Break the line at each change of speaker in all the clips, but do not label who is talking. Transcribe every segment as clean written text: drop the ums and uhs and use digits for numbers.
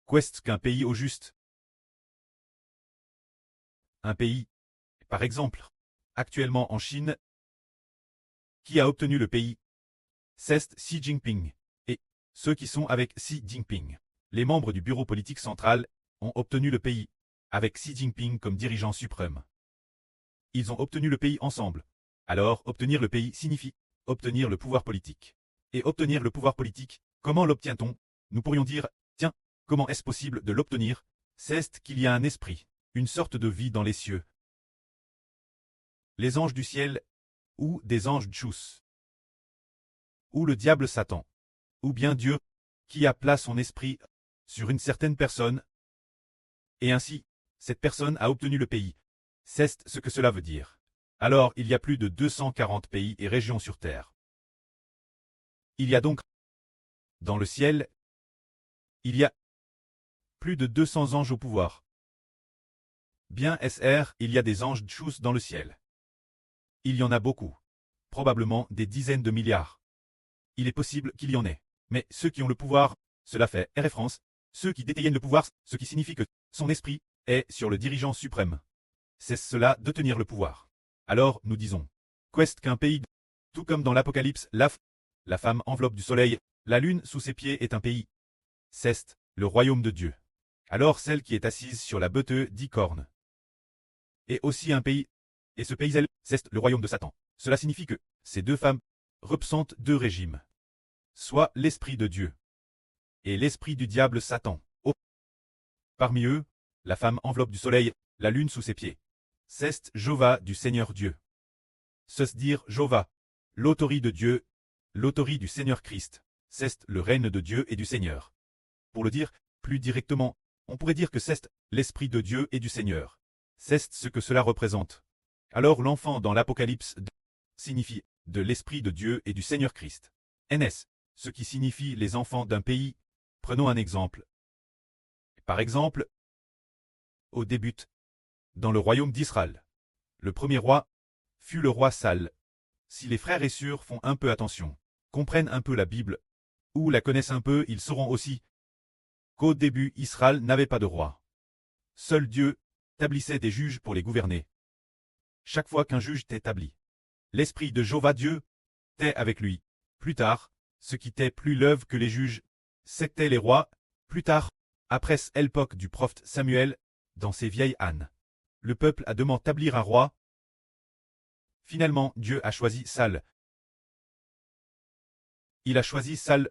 Qu'est-ce qu'un pays au juste? Un pays, par exemple, actuellement en Chine, qui a obtenu le pays? C'est Xi Jinping. Et ceux qui sont avec Xi Jinping. Les membres du bureau politique central ont obtenu le pays, avec Xi Jinping comme dirigeant suprême. Ils ont obtenu le pays ensemble. Alors, obtenir le pays signifie obtenir le pouvoir politique. Et obtenir le pouvoir politique, comment l'obtient-on? Nous pourrions dire, tiens, comment est-ce possible de l'obtenir? C'est qu'il y a un esprit, une sorte de vie dans les cieux. Les anges du ciel, ou des anges Tchous, ou le diable Satan, ou bien Dieu, qui a placé son esprit sur une certaine personne, et ainsi, cette personne a obtenu le pays. C'est ce que cela veut dire. Alors, il y a plus de 240 pays et régions sur Terre. Il y a donc, dans le ciel, il y a plus de 200 anges au pouvoir. Bien SR, il y a des anges Tchous dans le ciel. Il y en a beaucoup. Probablement des dizaines de milliards. Il est possible qu'il y en ait. Mais ceux qui ont le pouvoir, cela fait référence, ceux qui détiennent le pouvoir, ce qui signifie que son esprit est sur le dirigeant suprême. C'est cela de tenir le pouvoir. Alors, nous disons, qu'est-ce qu'un pays? Tout comme dans l'Apocalypse, la femme enveloppe du soleil, la lune sous ses pieds est un pays. C'est le royaume de Dieu. Alors celle qui est assise sur la bœuf 10 cornes est aussi un pays. Et ce pays, c'est le royaume de Satan. Cela signifie que ces deux femmes représentent deux régimes. Soit l'esprit de Dieu et l'esprit du diable Satan. Parmi eux, la femme enveloppe du soleil, la lune sous ses pieds. C'est Jéhovah du Seigneur Dieu. Se dire Jéhovah, l'autorité de Dieu, l'autorité du Seigneur Christ. C'est le règne de Dieu et du Seigneur. Pour le dire plus directement, on pourrait dire que c'est l'esprit de Dieu et du Seigneur. C'est ce que cela représente. Alors l'enfant dans l'Apocalypse signifie de l'esprit de Dieu et du Seigneur Christ. NS, ce qui signifie les enfants d'un pays. Prenons un exemple. Par exemple, au début, dans le royaume d'Israël, le premier roi fut le roi Saül. Si les frères et sœurs font un peu attention, comprennent un peu la Bible, ou la connaissent un peu, ils sauront aussi qu'au début Israël n'avait pas de roi. Seul Dieu établissait des juges pour les gouverner. Chaque fois qu'un juge t'établit, l'esprit de Jéhovah Dieu était avec lui. Plus tard, ce qui était plus l'œuvre que les juges, c'était les rois. Plus tard, après l'époque du prophète Samuel, dans ses vieilles ânes, le peuple a demandé d'établir un roi. Finalement, Dieu a choisi Saül. Il a choisi Saül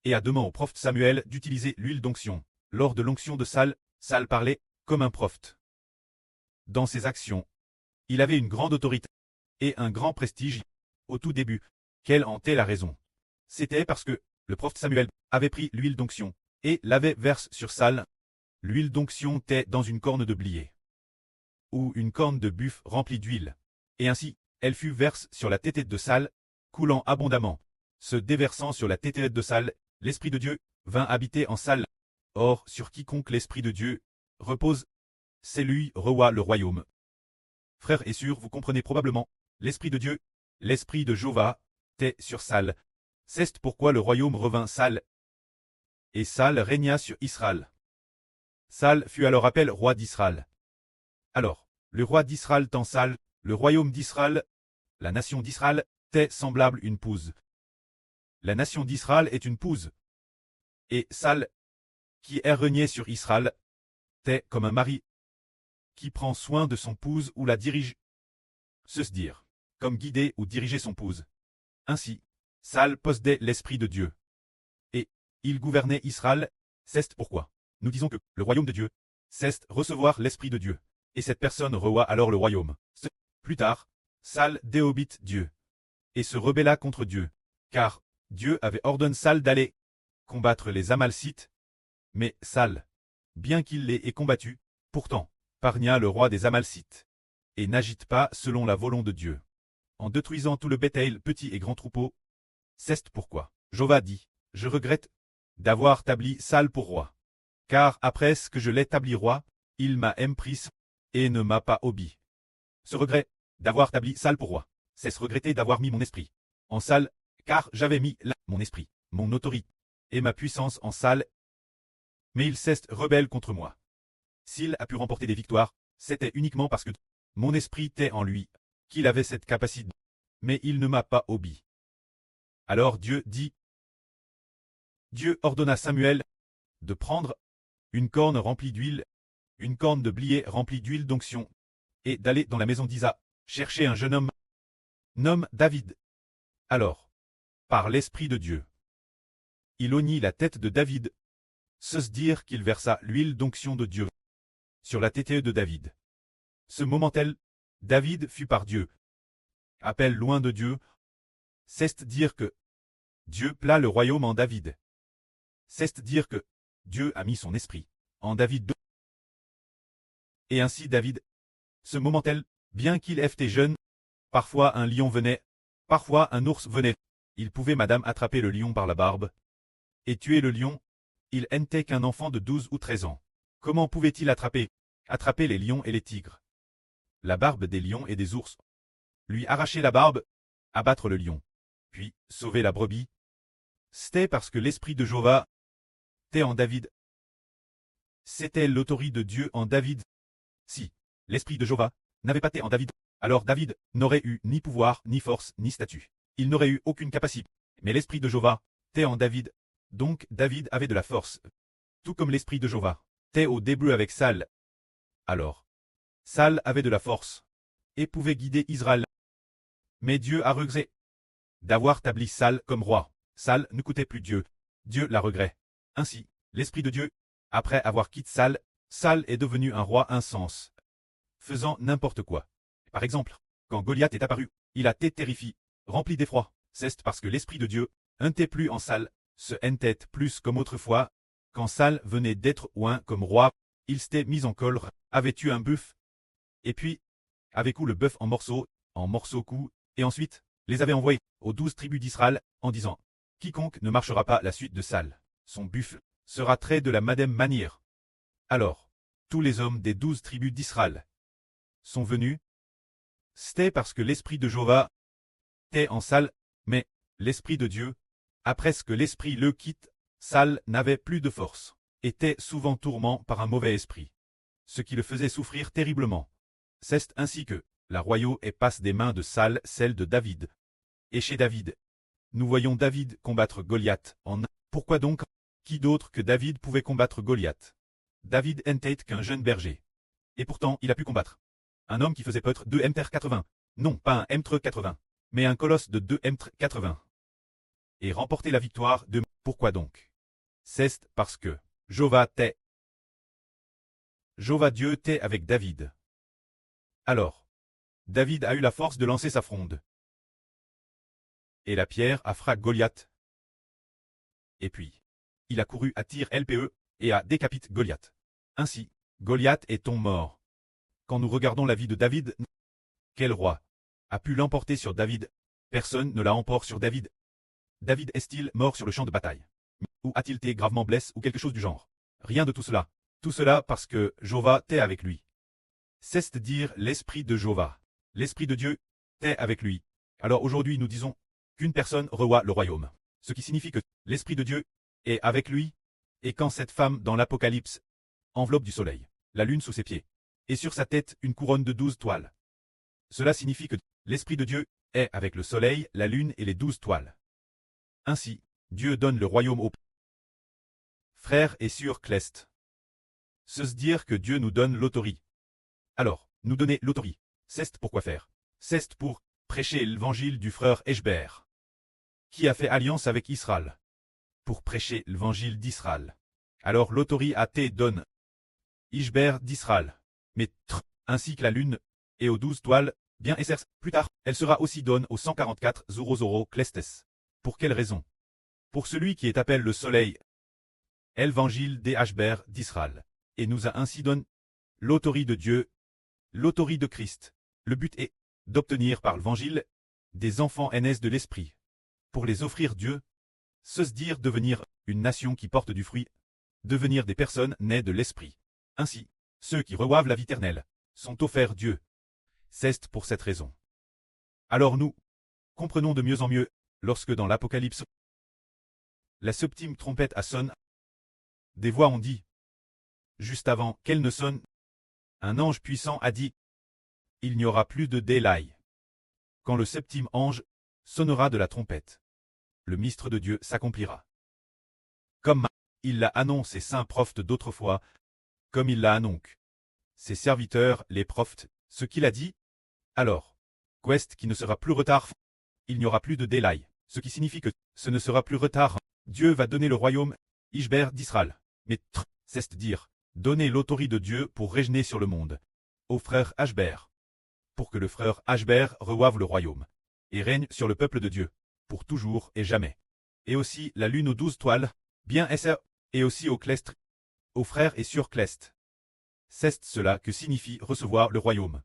et a demandé au prophète Samuel d'utiliser l'huile d'onction. Lors de l'onction de Saül, Saül parlait comme un prophète. Dans ses actions, il avait une grande autorité et un grand prestige. Au tout début, quelle en était la raison? C'était parce que le prophète Samuel avait pris l'huile d'onction et l'avait versé sur Saül. L'huile d'onction était dans une corne de blier ou une corne de buffle remplie d'huile. Et ainsi, elle fut versée sur la tête de Saül, coulant abondamment. Se déversant sur la tête de Saül, l'Esprit de Dieu vint habiter en Saül. Or, sur quiconque l'Esprit de Dieu repose, c'est lui roi le royaume. Frères et sœurs, vous comprenez probablement, l'Esprit de Dieu, l'Esprit de Jéhovah, était sur Saül. C'est pourquoi le royaume revint Saül. Et Saül régna sur Israël. Saül fut alors appelé roi d'Israël. Alors, le roi d'Israël tant Saül, le royaume d'Israël, la nation d'Israël, était semblable une pouse. La nation d'Israël est une pouse. Et Saül, qui est régné sur Israël, était comme un mari qui prend soin de son pouse ou la dirige. Se dire, comme guider ou diriger son pouse. Ainsi, Saül possédait l'Esprit de Dieu. Et il gouvernait Israël. C'est pourquoi nous disons que le royaume de Dieu, c'est recevoir l'Esprit de Dieu. Et cette personne reçoit alors le royaume. Plus tard, Saül déobéit Dieu et se rebella contre Dieu, car Dieu avait ordonné Saül d'aller combattre les Amalcites. Mais Saül, bien qu'il les ait combattus, pourtant, pargna le roi des Amalcites, et n'agite pas selon la volonté de Dieu, en détruisant tout le bétail, petit et grand troupeau. C'est pourquoi Jéhovah dit, je regrette d'avoir établi Saül pour roi, car après ce que je l'ai établi roi, il m'a empris et ne m'a pas obéi. Ce regret d'avoir établi Saül pour roi, c'est se regretter d'avoir mis mon esprit en Saül, car j'avais mis là mon esprit, mon autorité et ma puissance en Saül. Mais il s'est rebelle contre moi. S'il a pu remporter des victoires, c'était uniquement parce que mon esprit était en lui, qu'il avait cette capacité. Mais il ne m'a pas obéi. Alors Dieu dit, Dieu ordonna à Samuel de prendre une corne remplie d'huile, une corne de blier remplie d'huile d'onction, et d'aller dans la maison d'Isa, chercher un jeune homme, nomme David. Alors, par l'Esprit de Dieu, il oignit la tête de David, se dire qu'il versa l'huile d'onction de Dieu sur la tête de David. Ce moment-tel, David fut par Dieu. Appel loin de Dieu, c'est dire que Dieu plat le royaume en David. C'est dire que Dieu a mis son esprit en David. Et ainsi David, ce moment-tel, bien qu'il était jeune, parfois un lion venait, parfois un ours venait, il pouvait madame attraper le lion par la barbe et tuer le lion. Il n'était qu'un enfant de 12 ou 13 ans. Comment pouvait-il attraper les lions et les tigres? La barbe des lions et des ours. Lui arracher la barbe, abattre le lion, puis sauver la brebis. C'était parce que l'esprit de Jéhovah était en David. C'était l'autorité de Dieu en David. Si l'esprit de Jéhovah n'avait pas été en David, alors David n'aurait eu ni pouvoir, ni force, ni statut. Il n'aurait eu aucune capacité. Mais l'esprit de Jéhovah était en David. Donc David avait de la force. Tout comme l'esprit de Jéhovah était au début avec Saül. Alors, Saül avait de la force et pouvait guider Israël. Mais Dieu a regretté d'avoir établi Saül comme roi. Saül ne coûtait plus Dieu. Dieu la regret. Ainsi, l'esprit de Dieu, après avoir quitté Saül, Saül est devenu un roi insensé, faisant n'importe quoi. Par exemple, quand Goliath est apparu, il a été terrifié, rempli d'effroi. C'est parce que l'esprit de Dieu n'était plus en Saül, se n'était plus comme autrefois. Quand Saül venait d'être oint comme roi, il s'était mis en colère, avait tué un bœuf, et puis avait coupé le bœuf en morceaux coupés, et ensuite les avait envoyés aux 12 tribus d'Israël, en disant, quiconque ne marchera pas la suite de Saül, son buffle sera trait de la même manière. Alors, tous les hommes des 12 tribus d'Israël sont venus. C'était parce que l'esprit de Jéhovah était en Saül, mais l'esprit de Dieu, après ce que l'esprit le quitte, Saül n'avait plus de force, était souvent tourment par un mauvais esprit, ce qui le faisait souffrir terriblement. C'est ainsi que la royauté passe des mains de Saül celle de David. Et chez David, nous voyons David combattre Goliath en. Pourquoi donc? Qui d'autre que David pouvait combattre Goliath? David n'était qu'un jeune berger. Et pourtant, il a pu combattre un homme qui faisait peut-être 2 m 80. Non, pas un m 80, mais un colosse de 2 m 80. Et remporter la victoire de. Pourquoi donc? C'est parce que Jéhovah Dieu était avec David. Alors, David a eu la force de lancer sa fronde. Et la pierre a frappé Goliath. Et puis, il a couru à tir LPE, et a décapité Goliath. Ainsi, Goliath est mort. Quand nous regardons la vie de David, quel roi a pu l'emporter sur David? Personne ne l'a emporté sur David. David est-il mort sur le champ de bataille? Ou a-t-il été gravement blessé ou quelque chose du genre? Rien de tout cela. Tout cela parce que Jéhovah était avec lui. C'est-à-dire l'esprit de Jéhovah. L'esprit de Dieu était avec lui. Alors aujourd'hui nous disons qu'une personne revoit le royaume. Ce qui signifie que l'esprit de Dieu est avec lui. Et quand cette femme dans l'Apocalypse enveloppe du soleil, la lune sous ses pieds, et sur sa tête une couronne de 12 toiles. Cela signifie que l'esprit de Dieu est avec le soleil, la lune et les 12 toiles. Ainsi, Dieu donne le royaume aux frères et sœurs clestes. Se dire que Dieu nous donne l'autorité. Alors, nous donner l'autorité, c'est pourquoi faire? C'est pour prêcher l'évangile du frère Eshbert, qui a fait alliance avec Israël, pour prêcher l'évangile d'Israël. Alors l'autorité a été donne Eshbert d'Israël, mais ainsi que la lune, et aux 12 toiles, bien et certes, plus tard, elle sera aussi donne aux 144 Zoro Clestes. Pour quelle raison? Pour celui qui est appelé le soleil, évangile des Eshbert d'Israël, et nous a ainsi donné l'autorité de Dieu, l'autorité de Christ. Le but est d'obtenir par l'évangile des enfants aînés de l'esprit, pour les offrir Dieu, se dire devenir une nation qui porte du fruit, devenir des personnes nées de l'esprit. Ainsi, ceux qui reçoivent la vie éternelle sont offerts Dieu. C'est pour cette raison. Alors nous comprenons de mieux en mieux, lorsque dans l'Apocalypse, la subtime trompette a sonné, des voix ont dit, juste avant qu'elle ne sonne, un ange puissant a dit « Il n'y aura plus de délai. Quand le septième ange sonnera de la trompette, le mystère de Dieu s'accomplira. Comme il l'a annoncé saints prophètes d'autrefois, comme il l'a annoncé ses serviteurs, les prophètes, ce qu'il a dit, alors, quest qui ne sera plus retard, il n'y aura plus de délai, ce qui signifie que ce ne sera plus retard. Dieu va donner le royaume, Ishber d'Israël. Mais c'est dire, donner l'autorité de Dieu pour régner sur le monde, au frère Ashber, pour que le frère Ashber reçoive le royaume, et règne sur le peuple de Dieu, pour toujours et jamais. Et aussi la lune aux 12 toiles, bien essa, et aussi au clestre, au frère et sur clest. C'est cela que signifie recevoir le royaume.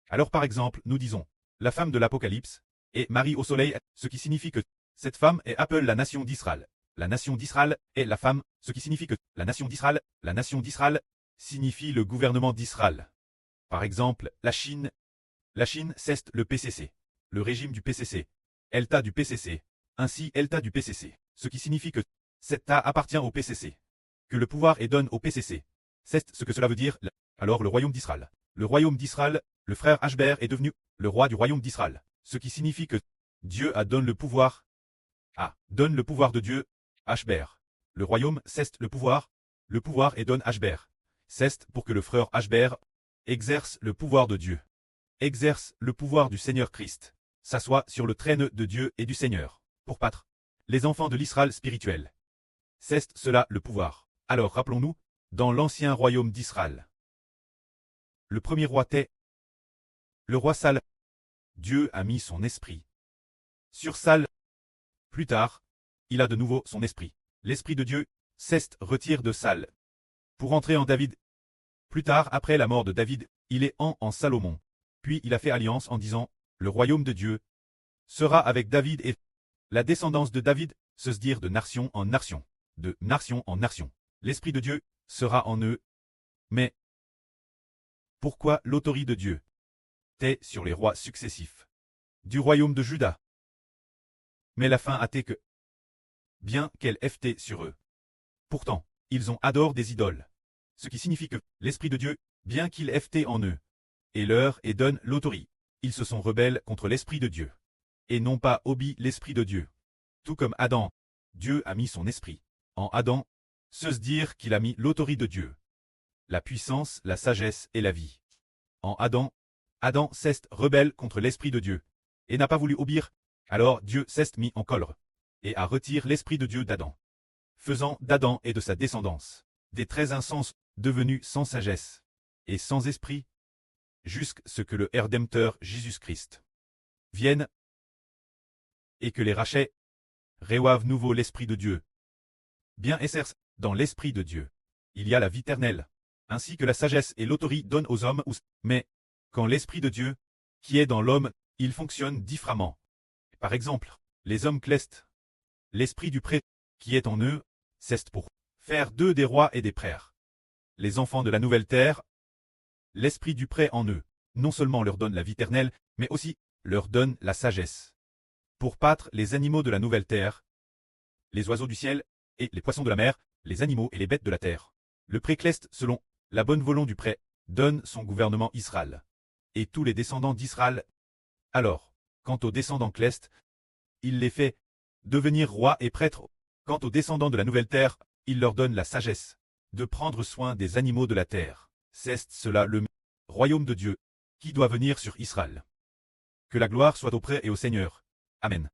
Alors par exemple, nous disons, la femme de l'Apocalypse, est Marie au soleil, ce qui signifie que cette femme est appelée la nation d'Israël. La nation d'Israël est la femme, ce qui signifie que la nation d'Israël signifie le gouvernement d'Israël. Par exemple, la Chine, c'est le PCC, le régime du PCC, Elta du PCC, ainsi Elta du PCC, ce qui signifie que cet État appartient au PCC, que le pouvoir est donné au PCC. C'est ce que cela veut dire. Alors le royaume d'Israël. Le royaume d'Israël, le frère Ashber est devenu le roi du royaume d'Israël, ce qui signifie que Dieu a donné le pouvoir. Donne le pouvoir de Dieu, Ashber. Le royaume, c'est le pouvoir est donné Ashber. C'est pour que le frère Ashber exerce le pouvoir de Dieu, exerce le pouvoir du Seigneur Christ, s'assoit sur le trône de Dieu et du Seigneur, pour battre les enfants de l'Israël spirituel. C'est cela le pouvoir. Alors rappelons-nous, dans l'ancien royaume d'Israël, le premier roi était le roi Sal. Dieu a mis son esprit sur Sal. Plus tard, il a de nouveau son esprit. L'esprit de Dieu, retire de Sal pour entrer en David. Plus tard, après la mort de David, il est en Salomon. Puis il a fait alliance en disant, le royaume de Dieu sera avec David et la descendance de David, se dire de nation en nation, de nation en nation. L'esprit de Dieu sera en eux. Mais pourquoi l'autorité de Dieu est sur les rois successifs du royaume de Juda? Mais la fin a été que, bien qu'elle ait sur eux, pourtant, ils ont adoré des idoles. Ce qui signifie que l'Esprit de Dieu, bien qu'il ait été en eux, et leur et donne l'autorité, ils se sont rebelles contre l'Esprit de Dieu, et n'ont pas obéi l'Esprit de Dieu. Tout comme Adam, Dieu a mis son esprit en Adam, se dire qu'il a mis l'autorité de Dieu, la puissance, la sagesse et la vie. En Adam s'est rebelle contre l'Esprit de Dieu, et n'a pas voulu obéir. Alors Dieu s'est mis en colère, et a retiré l'Esprit de Dieu d'Adam, faisant d'Adam et de sa descendance des très insensés, devenus sans sagesse et sans esprit, jusqu'à ce que le Rédempteur Jésus-Christ vienne, et que les rachets reçoivent nouveau l'Esprit de Dieu. Bien exerce dans l'Esprit de Dieu, il y a la vie éternelle, ainsi que la sagesse et l'autorité donnent aux hommes, mais quand l'Esprit de Dieu, qui est dans l'homme, il fonctionne différemment. Par exemple, les hommes clestes, l'esprit du prêtre, qui est en eux, c'est pour faire d'eux des rois et des prêtres. Les enfants de la nouvelle terre, l'esprit du prêtre en eux, non seulement leur donne la vie éternelle, mais aussi leur donne la sagesse. Pour battre les animaux de la nouvelle terre, les oiseaux du ciel, et les poissons de la mer, les animaux et les bêtes de la terre. Le prêtre cleste, selon la bonne volonté du prêtre, donne son gouvernement Israël. Et tous les descendants d'Israël. Alors, quant aux descendants clestes, il les fait devenir rois et prêtres. Quant aux descendants de la nouvelle terre, il leur donne la sagesse de prendre soin des animaux de la terre. C'est cela le royaume de Dieu qui doit venir sur Israël. Que la gloire soit au prêtre et au Seigneur. Amen.